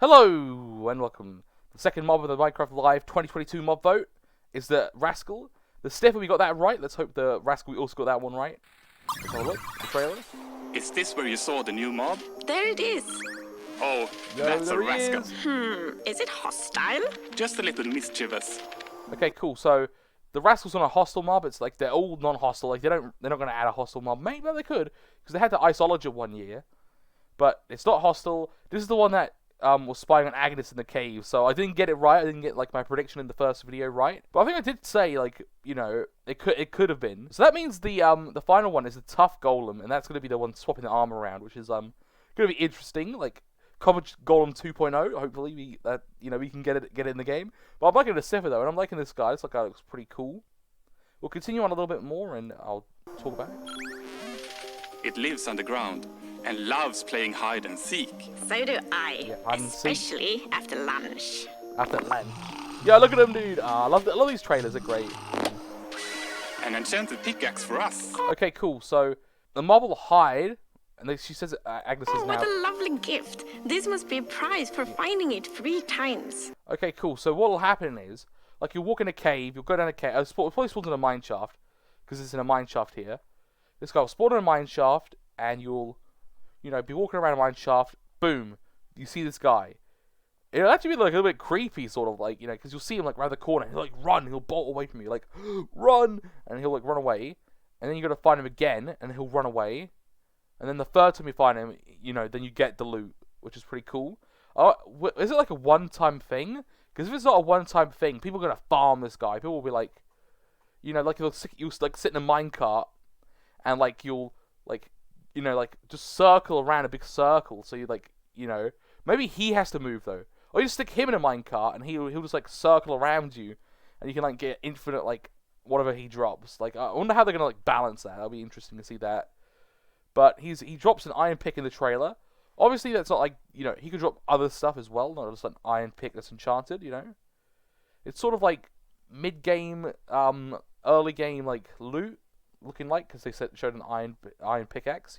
Hello and welcome. The second mob of the Minecraft Live 2022 mob vote is the Rascal. The Stiffer, we got that right. Let's hope the Rascal, we also got that one right. Let's have a look. The trailer. Is this where you saw the new mob? There it is. Oh, that's a Rascal. Is it hostile? Just a little mischievous. Okay, cool. So the Rascal's on a hostile mob. It's like they're all non-hostile. Like they're not going to add a hostile mob. Maybe they could because they had the Iceologer one year, but it's not hostile. This is the one that was spying on Agnes in the cave, so I didn't get it right. I didn't get like my prediction in the first video right, but I think I did say like it could have been. So that means the final one is the tough golem, and that's going to be the one swapping the armor around, which is going to be interesting. Like coverage golem 2.0. Hopefully we can get it in the game. But I'm liking the Siffer though, and I'm liking this guy. This guy looks pretty cool. We'll continue on a little bit more, and I'll talk about it. It lives underground and loves playing hide and seek. So do I. Yeah, especially after lunch. After lunch. Yeah, look at him, dude. I love these trailers. They're great. An enchanted pickaxe for us. Okay, cool. So the mob will hide, and she says Agnes is now. What a lovely gift. This must be a prize for finding it 3 times. Okay, cool. So what will happen is, like, you'll walk in a cave, you'll go down a cave. Probably spawns in a mine shaft, because it's in a mine shaft here. This guy will spawn in a mine shaft, and you'll, be walking around a mine shaft. Boom, you see this guy. It'll actually be like a little bit creepy, sort of like, because you'll see him like around the corner. He'll like run, he'll bolt away from you, like run, and he'll like run away. And then you got to find him again, and he'll run away. And then the third time you find him, then you get the loot, which is pretty cool. Is it like a one-time thing? Because if it's not a one-time thing, people are gonna farm this guy. People will be like, like you'll like sit in a minecart, and like you'll like, just circle around a big circle. So you like, maybe he has to move though, or you just stick him in a minecart, and he'll just like circle around you, and you can like get infinite like whatever he drops. Like I wonder how they're gonna like balance that. That'll be interesting to see that. But he drops an iron pick in the trailer. Obviously, that's not like, he could drop other stuff as well, not just an iron pick that's enchanted, It's sort of like mid-game, early game, like, loot, looking like, because they showed an iron pickaxe,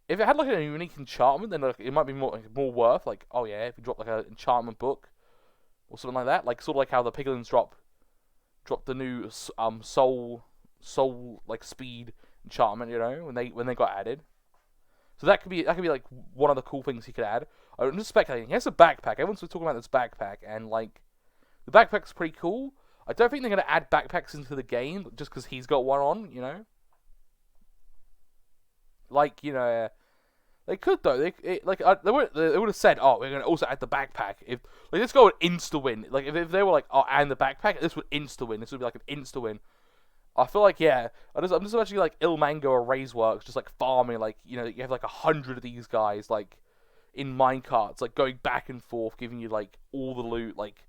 If it had, like, a unique enchantment, then like, it might be more worth, like, oh yeah, if you drop, like, an enchantment book, or something like that, like, sort of like how the piglins drop the new, soul, like, speed enchantment, when they got added. So that could be like one of the cool things he could add. I'm just speculating. He has a backpack. Everyone's talking about this backpack, and like the backpack's pretty cool. I don't think they're gonna add backpacks into the game just because he's got one on, Like they could though. They would have said, oh, we're gonna also add the backpack. If like this guy would insta win. Like if they were like, oh, and the backpack, this would insta win. This would be like an insta win. I feel like, yeah, I'm just actually like Ilmango or Razeworks, just like farming, like, you have like 100 of these guys, like, in minecarts, like, going back and forth, giving you, like, all the loot, like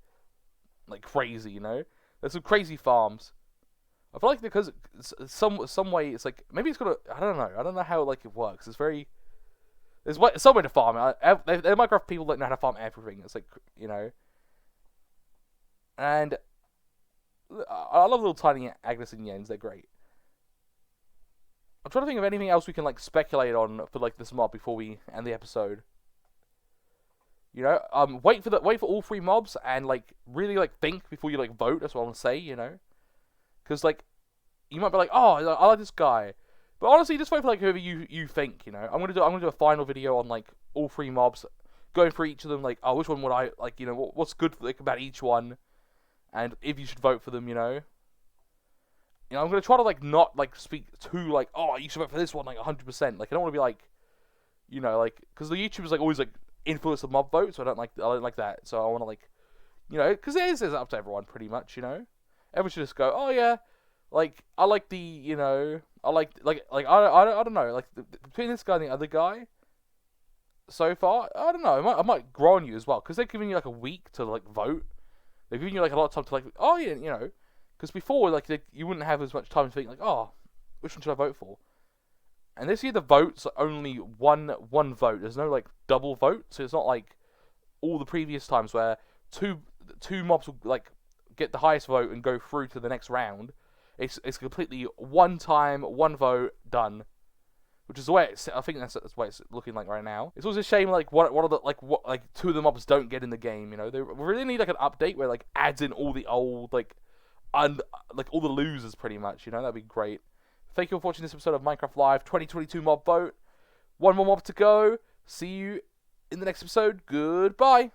crazy, There's some crazy farms. I feel like because some way, it's like, maybe it's gonna, I don't know how, like, it works. There's some way to farm it. The Minecraft people don't know how to farm everything. It's like, and I love little tiny Agnes and Jens. They're great. I'm trying to think of anything else we can like speculate on for like this mob before we end the episode. Wait for all 3 mobs and like really like think before you like vote. That's what I want to say. Because like you might be like, oh, I like this guy, but honestly, just vote for like whoever you think. I'm gonna do a final video on like all 3 mobs, going for each of them. Like, oh, which one would I like? What's good like about each one. And if you should vote for them, I'm gonna try to like not like speak too like, oh, you should vote for this one like 100%. Like I don't want to be like, like because the YouTubers like always like influence the mob vote, so I don't like that. So I want to like, because it is up to everyone pretty much. Everyone should just go, oh yeah, like I like the, I like I don't know, like between this guy and the other guy. So far, I don't know. I might grow on you as well because they're giving you like a week to like vote. They're giving you like a lot of time to like, oh yeah, because before like you wouldn't have as much time to think like, oh, which one should I vote for? And this year the votes are only one vote. There's no like double vote, so it's not like all the previous times where two mobs will like get the highest vote and go through to the next round. It's completely one time, one vote, done, which is the way I think that's the way it's looking like right now. It's also a shame like what are the like 2 of the mobs don't get in the game. You know, they really need like an update where like adds in all the old like all the losers pretty much. You know, that'd be great. Thank you for watching this episode of Minecraft Live 2022 mob vote. 1 more mob to go. See you in the next episode. Goodbye.